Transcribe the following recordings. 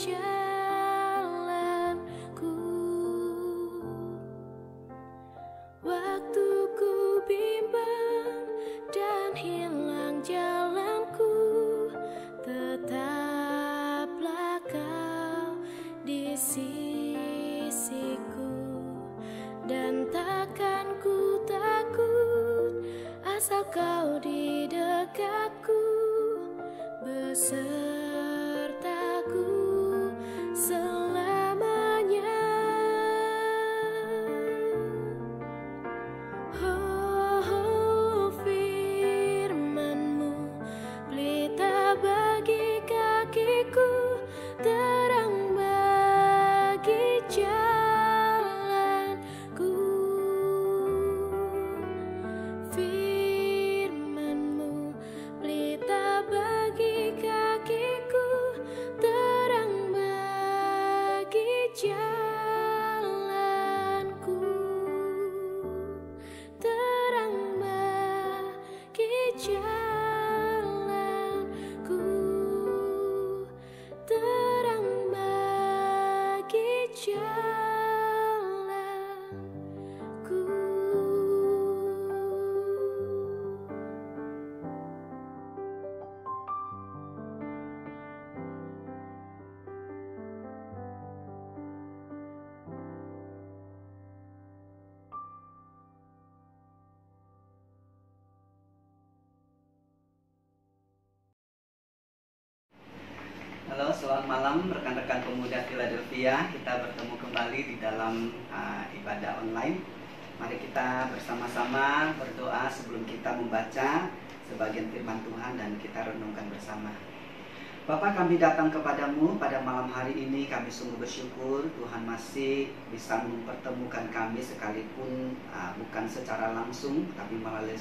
jalanku. Waktuku bimbang dan hilang jalanku, tetaplah kau di sisiku. Dan takkan ku takut asal kau di dekatku, besertaku selamanya. Oh, firman-Mu pelita bagi kakiku, terang bagi jalanku. Firman-Mu pelita bagi kakiku, terang bagi jalanku. Terang bagi jalanku, terang bagi jalanku. Halo, selamat malam rekan-rekan pemuda Philadelphia. Kita bertemu kembali di dalam ibadah online. Mari kita bersama-sama berdoa sebelum kita membaca sebagian firman Tuhan dan kita renungkan bersama. Bapa, kami datang kepadamu pada malam hari ini. Kami sungguh bersyukur Tuhan masih bisa mempertemukan kami sekalipun bukan secara langsung tapi melalui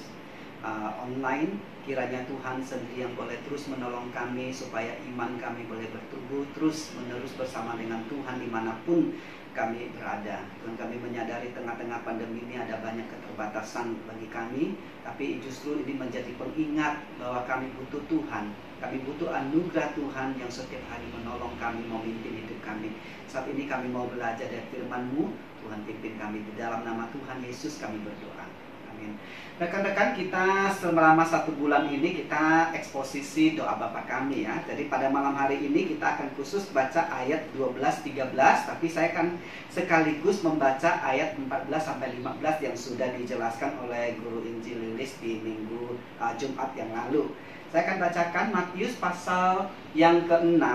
online. Kiranya Tuhan sendiri yang boleh terus menolong kami supaya iman kami boleh bertumbuh terus menerus bersama dengan Tuhan dimanapun kami berada. Tuhan, kami menyadari tengah-tengah pandemi ini ada banyak keterbatasan bagi kami, tapi justru ini menjadi pengingat bahwa kami butuh Tuhan. Kami butuh anugerah Tuhan yang setiap hari menolong kami, memimpin hidup kami. Saat ini kami mau belajar dari firman-Mu. Tuhan, pimpin kami. Di dalam nama Tuhan Yesus kami berdoa. Amin. Rekan-rekan, kita selama 1 bulan ini kita eksposisi doa Bapa kami ya. Jadi pada malam hari ini kita akan khusus baca ayat 12-13, tapi saya akan sekaligus membaca ayat 14-15 yang sudah dijelaskan oleh Guru Injil Lilis di minggu Jumat yang lalu. Saya akan bacakan Matius pasal yang ke-6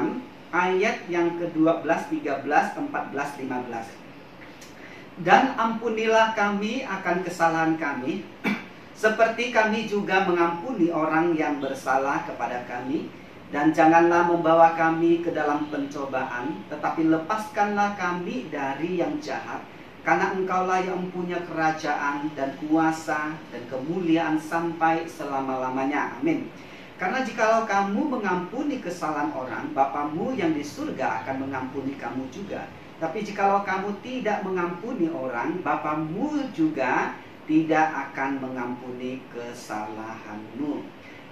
ayat yang ke-12, 13, 14, 15. Dan ampunilah kami akan kesalahan kami, seperti kami juga mengampuni orang yang bersalah kepada kami. Dan janganlah membawa kami ke dalam pencobaan, tetapi lepaskanlah kami dari yang jahat. Karena Engkaulah yang mempunyai kerajaan dan kuasa dan kemuliaan sampai selama-lamanya. Amin. Karena jikalau kamu mengampuni kesalahan orang, Bapamu yang di surga akan mengampuni kamu juga. Tapi jikalau kamu tidak mengampuni orang, Bapamu juga tidak akan mengampuni kesalahanmu.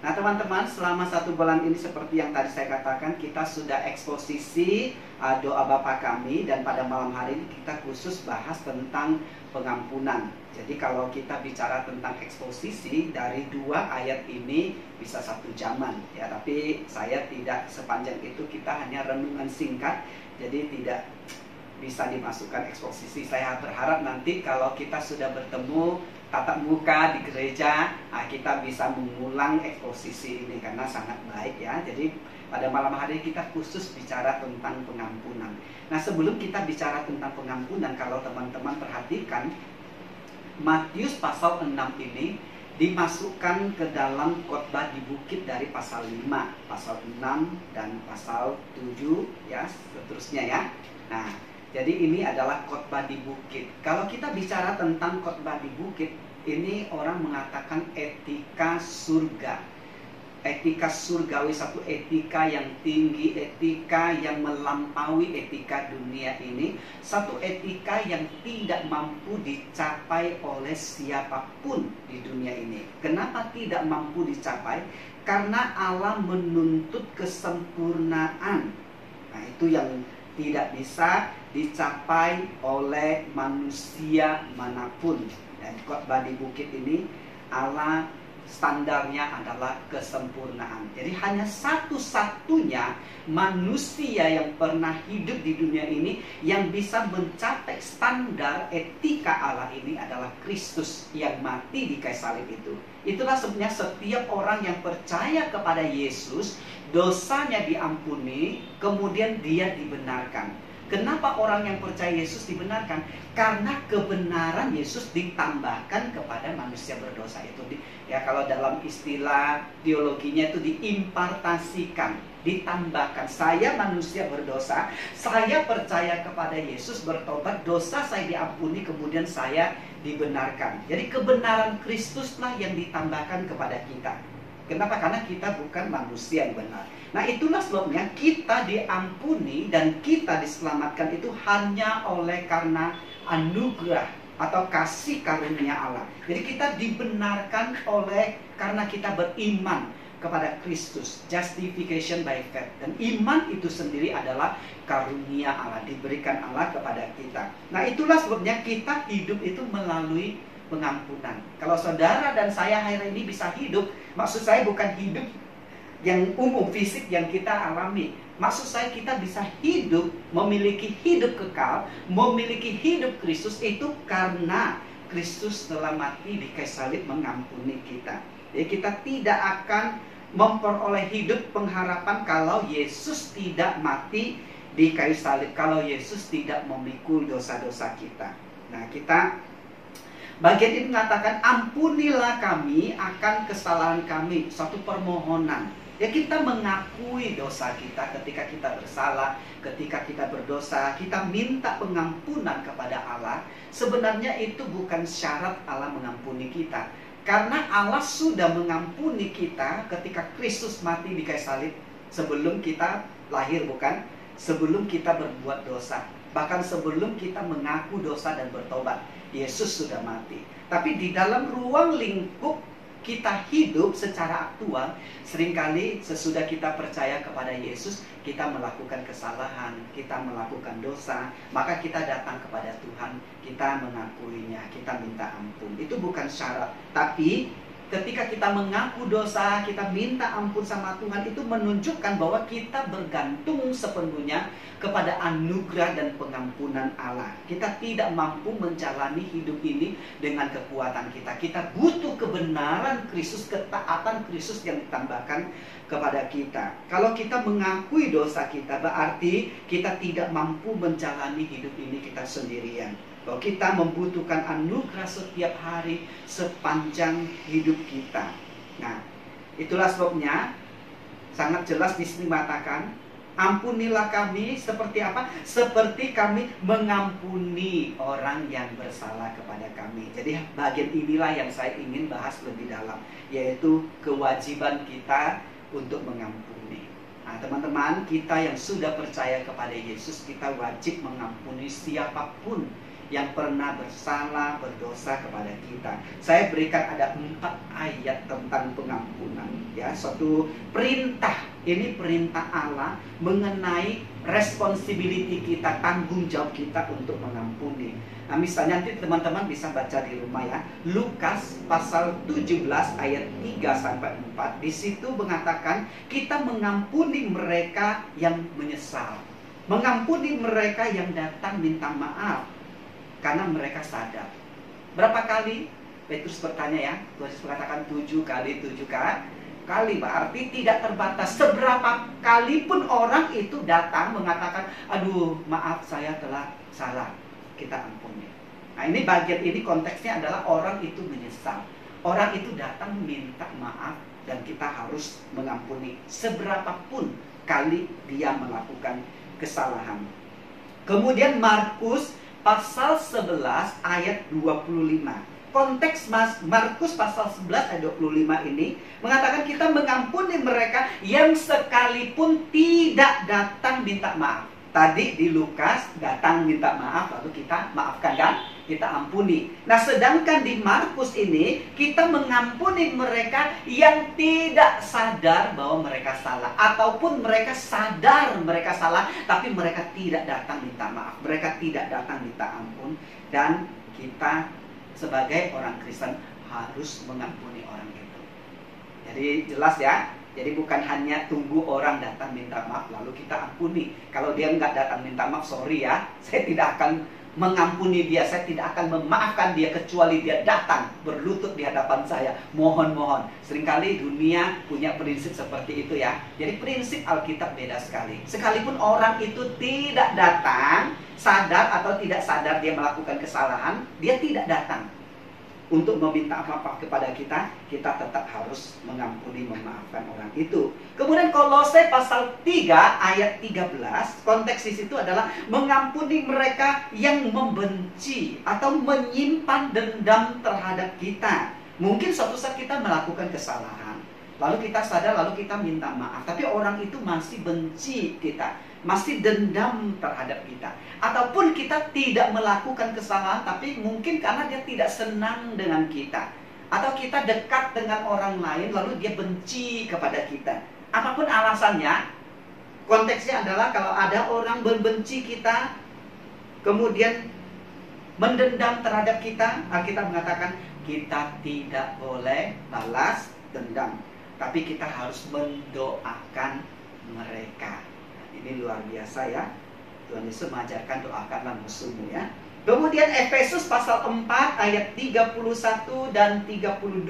Nah teman-teman, selama 1 bulan ini seperti yang tadi saya katakan, kita sudah eksposisi doa Bapa kami. Dan pada malam hari ini kita khusus bahas tentang pengampunan. Jadi kalau kita bicara tentang eksposisi dari 2 ayat ini bisa 1 jaman ya. Tapi saya tidak sepanjang itu, kita hanya renungan singkat. Jadi tidak bisa dimasukkan eksposisi. Saya berharap nanti kalau kita sudah bertemu tatap muka di gereja, kita bisa mengulang eksposisi ini karena sangat baik ya. Jadi pada malam hari kita khusus bicara tentang pengampunan. Nah sebelum kita bicara tentang pengampunan, kalau teman-teman perhatikan Matius pasal 6 ini dimasukkan ke dalam khotbah di bukit dari pasal 5, pasal 6 dan pasal 7 ya, seterusnya ya. Nah jadi ini adalah khotbah di bukit. Kalau kita bicara tentang khotbah di bukit, ini orang mengatakan etika surga. Etika surgawi, satu etika yang tinggi, etika yang melampaui etika dunia ini. Satu etika yang tidak mampu dicapai oleh siapapun di dunia ini. Kenapa tidak mampu dicapai? Karena Allah menuntut kesempurnaan. Nah, itu yang tidak bisa dicapai oleh manusia manapun. Dan khotbah di bukit ini Allah standarnya adalah kesempurnaan. Jadi hanya satu-satunya manusia yang pernah hidup di dunia ini yang bisa mencapai standar etika Allah ini adalah Kristus yang mati di kayu salib itu. Itulah sebabnya setiap orang yang percaya kepada Yesus, dosanya diampuni, kemudian dia dibenarkan. Kenapa orang yang percaya Yesus dibenarkan? Karena kebenaran Yesus ditambahkan kepada manusia berdosa itu. Ya, kalau dalam istilah teologinya itu diimpartasikan, ditambahkan. Saya manusia berdosa, saya percaya kepada Yesus, bertobat, dosa saya diampuni, kemudian saya dibenarkan. Jadi kebenaran Kristuslah yang ditambahkan kepada kita. Kenapa? Karena kita bukan manusia yang benar. Nah, itulah sebabnya kita diampuni dan kita diselamatkan itu hanya oleh karena anugerah atau kasih karunia Allah. Jadi kita dibenarkan oleh karena kita beriman kepada Kristus. Justification by faith. Dan iman itu sendiri adalah karunia Allah, diberikan Allah kepada kita. Nah, itulah sebabnya kita hidup itu melalui pengampunan. Kalau saudara dan saya hari ini bisa hidup, maksud saya bukan hidup yang umum fisik yang kita alami. Maksud saya kita bisa hidup, memiliki hidup kekal, memiliki hidup Kristus itu karena Kristus telah mati di kayu salib mengampuni kita. Jadi kita tidak akan memperoleh hidup pengharapan kalau Yesus tidak mati di kayu salib, kalau Yesus tidak memikul dosa-dosa kita. Nah, bagian ini mengatakan, ampunilah kami akan kesalahan kami. Suatu permohonan. Ya, kita mengakui dosa kita ketika kita bersalah, ketika kita berdosa, kita minta pengampunan kepada Allah. Sebenarnya itu bukan syarat Allah mengampuni kita. Karena Allah sudah mengampuni kita ketika Kristus mati di kayu salib. Sebelum kita lahir, bukan? Sebelum kita berbuat dosa. Bahkan sebelum kita mengaku dosa dan bertobat, Yesus sudah mati. Tapi di dalam ruang lingkup kita hidup secara aktual, seringkali sesudah kita percaya kepada Yesus, kita melakukan kesalahan, kita melakukan dosa, maka kita datang kepada Tuhan, kita mengakuinya, kita minta ampun. Itu bukan syarat, tapi ketika kita mengaku dosa, kita minta ampun sama Tuhan, itu menunjukkan bahwa kita bergantung sepenuhnya kepada anugerah dan pengampunan Allah. Kita tidak mampu menjalani hidup ini dengan kekuatan kita. Kita butuh kebenaran Kristus, ketaatan Kristus yang ditambahkan kepada kita. Kalau kita mengakui dosa kita, berarti kita tidak mampu menjalani hidup ini kita sendirian. Bahwa kita membutuhkan anugerah setiap hari sepanjang hidup kita. Nah, itulah sebabnya sangat jelas di sini mengatakan, ampunilah kami seperti apa? Seperti kami mengampuni orang yang bersalah kepada kami. Jadi bagian inilah yang saya ingin bahas lebih dalam, yaitu kewajiban kita untuk mengampuni. Nah, teman-teman, kita yang sudah percaya kepada Yesus, kita wajib mengampuni siapapun yang pernah bersalah, berdosa kepada kita. Saya berikan ada 4 ayat tentang pengampunan. Ya, suatu perintah. Ini perintah Allah mengenai responsibility kita, tanggung jawab kita untuk mengampuni. Nah, misalnya nanti teman-teman bisa baca di rumah ya. Lukas pasal 17 ayat 3-4. Di situ mengatakan kita mengampuni mereka yang menyesal. Mengampuni mereka yang datang minta maaf. Karena mereka sadar. Berapa kali? Petrus bertanya ya. Yesus mengatakan 7 kali 7 kali. Berarti tidak terbatas. Seberapa kali pun orang itu datang mengatakan, aduh maaf saya telah salah. Kita ampuni. Nah, ini bagian ini konteksnya adalah orang itu menyesal. Orang itu datang minta maaf dan kita harus mengampuni. Seberapapun kali dia melakukan kesalahan. Kemudian Markus pasal 11 ayat 25. Konteks Markus pasal 11 ayat 25 ini mengatakan kita mengampuni mereka yang sekalipun tidak datang minta maaf. Tadi di Lukas datang minta maaf, lalu kita maafkan kan? Kita ampuni. Nah, sedangkan di Markus ini kita mengampuni mereka yang tidak sadar bahwa mereka salah, ataupun mereka sadar mereka salah tapi mereka tidak datang minta maaf, mereka tidak datang minta ampun. Dan kita sebagai orang Kristen harus mengampuni orang itu. Jadi jelas ya. Jadi bukan hanya tunggu orang datang minta maaf lalu kita ampuni. Kalau dia nggak datang minta maaf, sorry ya, saya tidak akan mengampuni dia, saya tidak akan memaafkan dia kecuali dia datang berlutut di hadapan saya. Mohon. Seringkali dunia punya prinsip seperti itu ya. Jadi prinsip Alkitab beda sekali. Sekalipun orang itu tidak datang, sadar atau tidak sadar dia melakukan kesalahan, dia tidak datang untuk meminta maaf kepada kita, kita tetap harus mengampuni, memaafkan orang itu. Kemudian Kolose pasal 3 ayat 13, konteks di situ adalah mengampuni mereka yang membenci atau menyimpan dendam terhadap kita. Mungkin suatu saat kita melakukan kesalahan, lalu kita sadar, lalu kita minta maaf, tapi orang itu masih benci kita, masih dendam terhadap kita. Ataupun kita tidak melakukan kesalahan, tapi mungkin karena dia tidak senang dengan kita, atau kita dekat dengan orang lain lalu dia benci kepada kita. Apapun alasannya, konteksnya adalah kalau ada orang membenci kita, kemudian mendendam terhadap kita, Alkitab mengatakan kita tidak boleh balas dendam, tapi kita harus mendoakan mereka. Ini luar biasa ya. Tuhan Yesus mengajarkan doakanlah musuhmu ya. Kemudian Efesus pasal 4 ayat 31 dan 32.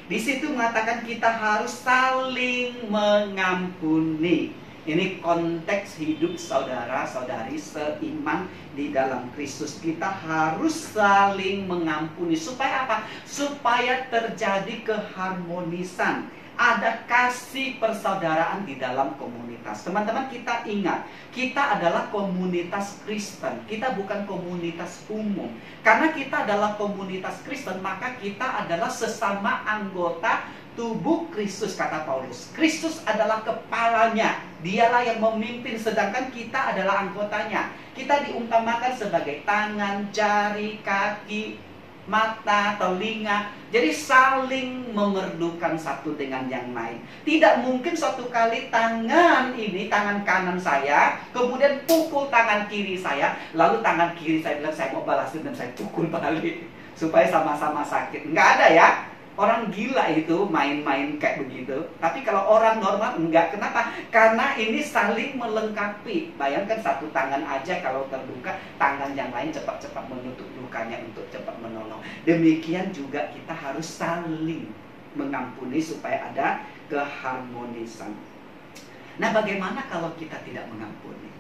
Di situ mengatakan kita harus saling mengampuni. Ini konteks hidup saudara-saudari seiman di dalam Kristus. Kita harus saling mengampuni. Supaya apa? Supaya terjadi keharmonisan. Ada kasih persaudaraan di dalam komunitas. Teman-teman, kita ingat, kita adalah komunitas Kristen. Kita bukan komunitas umum. Karena kita adalah komunitas Kristen, maka kita adalah sesama anggota tubuh Kristus, kata Paulus. Kristus adalah kepalanya. Dialah yang memimpin, sedangkan kita adalah anggotanya. Kita diumpamakan sebagai tangan, jari, kaki, mata, telinga. Jadi saling memerlukan satu dengan yang lain. Tidak mungkin suatu kali tangan ini, tangan kanan saya, kemudian pukul tangan kiri saya, lalu tangan kiri saya bilang saya mau balasin dan saya pukul balik supaya sama-sama sakit. Nggak ada ya. Orang gila itu main-main kayak begitu. Tapi kalau orang normal enggak. Kenapa? Karena ini saling melengkapi. Bayangkan satu tangan aja kalau terluka, tangan yang lain cepat-cepat menutup lukanya untuk cepat menolong. Demikian juga kita harus saling mengampuni supaya ada keharmonisan. Nah, bagaimana kalau kita tidak mengampuni?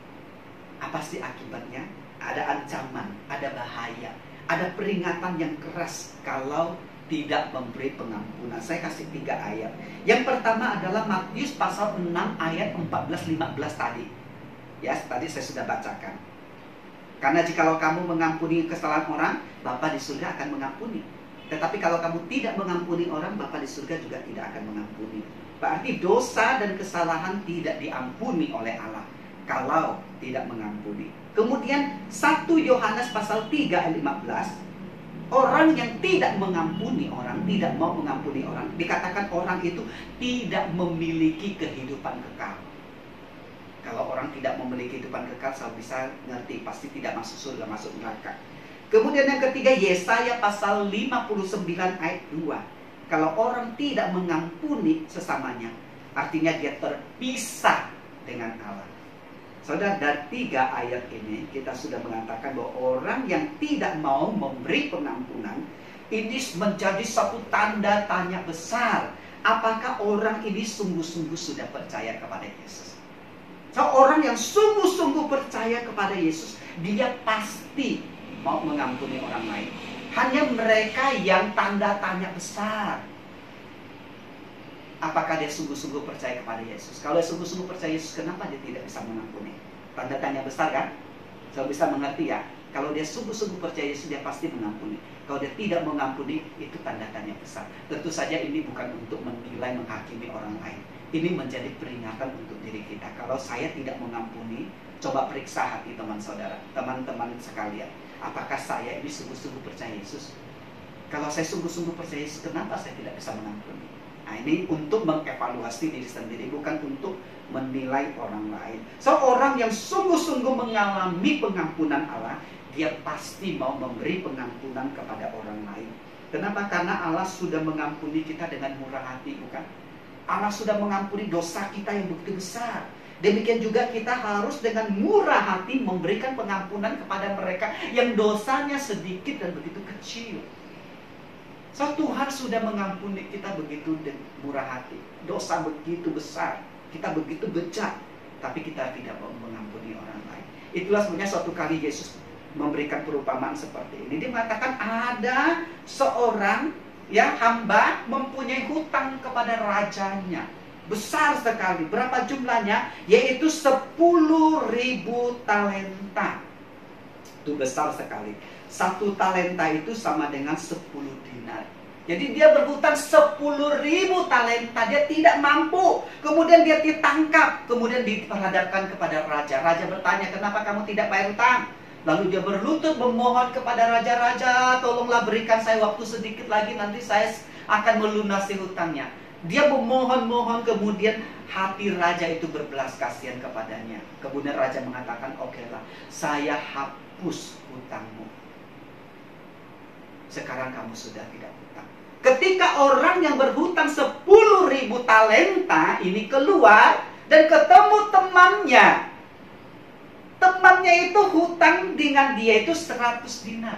Apa sih akibatnya? Ada ancaman, ada bahaya, ada peringatan yang keras kalau tidak memberi pengampunan. Saya kasih 3 ayat. Yang pertama adalah Matius pasal 6 ayat 14-15 tadi. Ya, tadi saya sudah bacakan. Karena jikalau kamu mengampuni kesalahan orang, Bapa di surga akan mengampuni. Tetapi kalau kamu tidak mengampuni orang, Bapa di surga juga tidak akan mengampuni. Berarti dosa dan kesalahan tidak diampuni oleh Allah kalau tidak mengampuni. Kemudian 1 Yohanes pasal 3 ayat 15. Orang yang tidak mengampuni orang, tidak mau mengampuni orang, dikatakan orang itu tidak memiliki kehidupan kekal. Kalau orang tidak memiliki kehidupan kekal, saya bisa ngerti, pasti tidak masuk surga, masuk neraka. Kemudian yang ketiga, Yesaya pasal 59 ayat 2. Kalau orang tidak mengampuni sesamanya, artinya dia terpisah dengan Allah. Saudara, dari 3 ayat ini kita sudah mengatakan bahwa orang yang tidak mau memberi pengampunan, ini menjadi satu tanda tanya besar. Apakah orang ini sungguh-sungguh sudah percaya kepada Yesus? Seorang yang sungguh-sungguh percaya kepada Yesus, dia pasti mau mengampuni orang lain. Hanya mereka yang tanda tanya besar. Apakah dia sungguh-sungguh percaya kepada Yesus? Kalau dia sungguh-sungguh percaya Yesus, kenapa dia tidak bisa mengampuni? Tanda tanya besar kan? Saya bisa mengerti ya. Kalau dia sungguh-sungguh percaya Yesus, dia pasti mengampuni. Kalau dia tidak mengampuni, itu tanda tanya besar. Tentu saja ini bukan untuk menilai, menghakimi orang lain. Ini menjadi peringatan untuk diri kita. Kalau saya tidak mengampuni, coba periksa hati teman saudara, teman-teman sekalian. Apakah saya ini sungguh-sungguh percaya Yesus? Kalau saya sungguh-sungguh percaya Yesus, kenapa saya tidak bisa mengampuni? Nah, ini untuk mengevaluasi diri sendiri, bukan untuk menilai orang lain. Seorang yang sungguh-sungguh mengalami pengampunan Allah, dia pasti mau memberi pengampunan kepada orang lain. Kenapa? Karena Allah sudah mengampuni kita dengan murah hati, bukan? Allah sudah mengampuni dosa kita yang begitu besar. Demikian juga kita harus dengan murah hati memberikan pengampunan kepada mereka yang dosanya sedikit dan begitu kecil. So, Tuhan sudah mengampuni kita begitu murah hati. Dosa begitu besar, kita begitu bejat, tapi kita tidak mau mengampuni orang lain. Itulah sebenarnya suatu kali Yesus memberikan perumpamaan seperti ini. Dia mengatakan ada seorang hamba mempunyai hutang kepada rajanya. Besar sekali. Berapa jumlahnya? Yaitu 10.000 talenta. Itu besar sekali. 1 talenta itu sama dengan 10 dinar. Jadi dia berhutang 10.000 talenta. Dia tidak mampu. Kemudian dia ditangkap. Kemudian diperhadapkan kepada raja. Raja bertanya, kenapa kamu tidak bayar hutang? Lalu dia berlutut memohon kepada raja-raja, tolonglah berikan saya waktu sedikit lagi, nanti saya akan melunasi hutangnya. Dia memohon-mohon, kemudian hati raja itu berbelas kasihan kepadanya. Kemudian raja mengatakan, oke lah, saya hapus hutangmu. Sekarang kamu sudah tidak hutang. Ketika orang yang berhutang 10.000 talenta ini keluar dan ketemu temannya, temannya itu hutang dengan dia itu 100 dinar.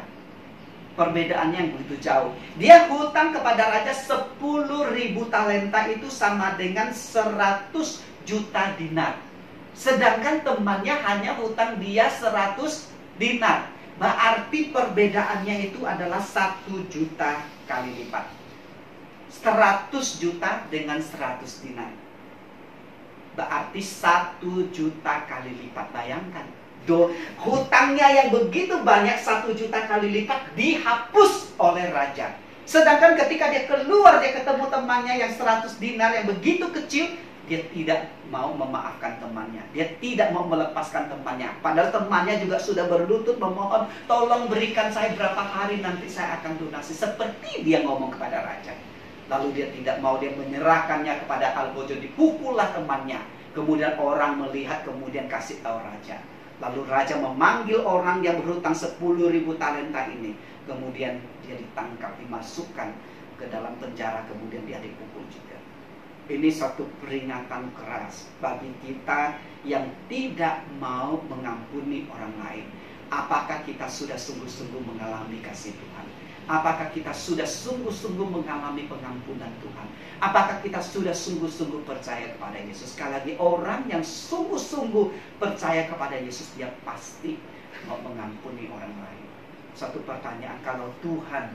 Perbedaannya yang begitu jauh. Dia hutang kepada raja 10.000 talenta itu sama dengan 100 juta dinar. Sedangkan temannya hanya hutang dia 100 dinar. Berarti perbedaannya itu adalah 1 juta kali lipat. 100 juta dengan 100 dinar. Berarti 1 juta kali lipat. Bayangkan, hutangnya yang begitu banyak 1 juta kali lipat dihapus oleh raja. Sedangkan ketika dia keluar, dia ketemu temannya yang 100 dinar yang begitu kecil, dia tidak mau memaafkan temannya. Dia tidak mau melepaskan temannya. Padahal temannya juga sudah berlutut memohon, tolong berikan saya berapa hari nanti saya akan lunasi. Seperti dia ngomong kepada raja. Lalu dia tidak mau, dia menyerahkannya kepada Albojo, dipukullah temannya. Kemudian orang melihat, kemudian kasih tahu raja. Lalu raja memanggil orang yang berhutang 10.000 talenta ini. Kemudian dia ditangkap, dimasukkan ke dalam penjara, kemudian dia dipukul juga. Ini satu peringatan keras bagi kita yang tidak mau mengampuni orang lain. Apakah kita sudah sungguh-sungguh mengalami kasih Tuhan? Apakah kita sudah sungguh-sungguh mengalami pengampunan Tuhan? Apakah kita sudah sungguh-sungguh percaya kepada Yesus? Sekali lagi, orang yang sungguh-sungguh percaya kepada Yesus, dia pasti mau mengampuni orang lain. Satu pertanyaan, kalau Tuhan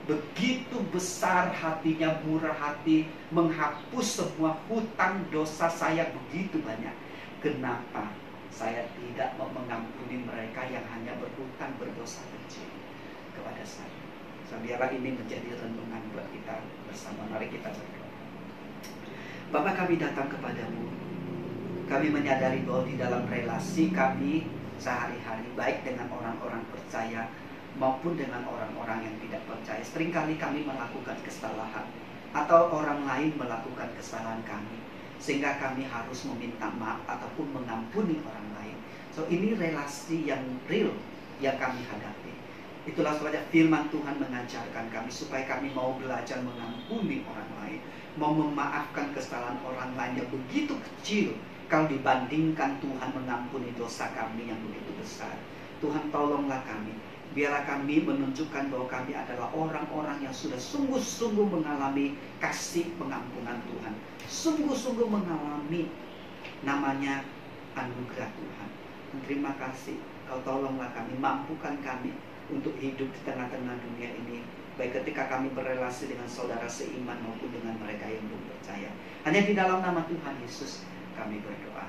begitu besar hatinya, murah hati, menghapus semua hutang dosa saya begitu banyak, kenapa saya tidak mau mengampuni mereka yang hanya berhutang berdosa kecil kepada saya? Biarlah ini menjadi renungan buat kita bersama. Mari kita berdoa. Bapa, kami datang kepadamu. Kami menyadari bahwa di dalam relasi kami sehari-hari, baik dengan orang-orang percaya maupun dengan orang-orang yang tidak percaya, seringkali kami melakukan kesalahan atau orang lain melakukan kesalahan kami, sehingga kami harus meminta maaf ataupun mengampuni orang lain. So, ini relasi yang real yang kami hadapi. Itulah sebabnya firman Tuhan mengajarkan kami supaya kami mau belajar mengampuni orang lain, mau memaafkan kesalahan orang lain yang begitu kecil kalau dibandingkan Tuhan mengampuni dosa kami yang begitu besar. Tuhan, tolonglah kami. Biarlah kami menunjukkan bahwa kami adalah orang-orang yang sudah sungguh-sungguh mengalami kasih pengampunan Tuhan, sungguh-sungguh mengalami namanya anugerah Tuhan. Terima kasih. Kau tolonglah kami, mampukan kami untuk hidup di tengah-tengah dunia ini, baik ketika kami berelasi dengan saudara seiman maupun dengan mereka yang belum percaya. Hanya di dalam nama Tuhan Yesus kami berdoa.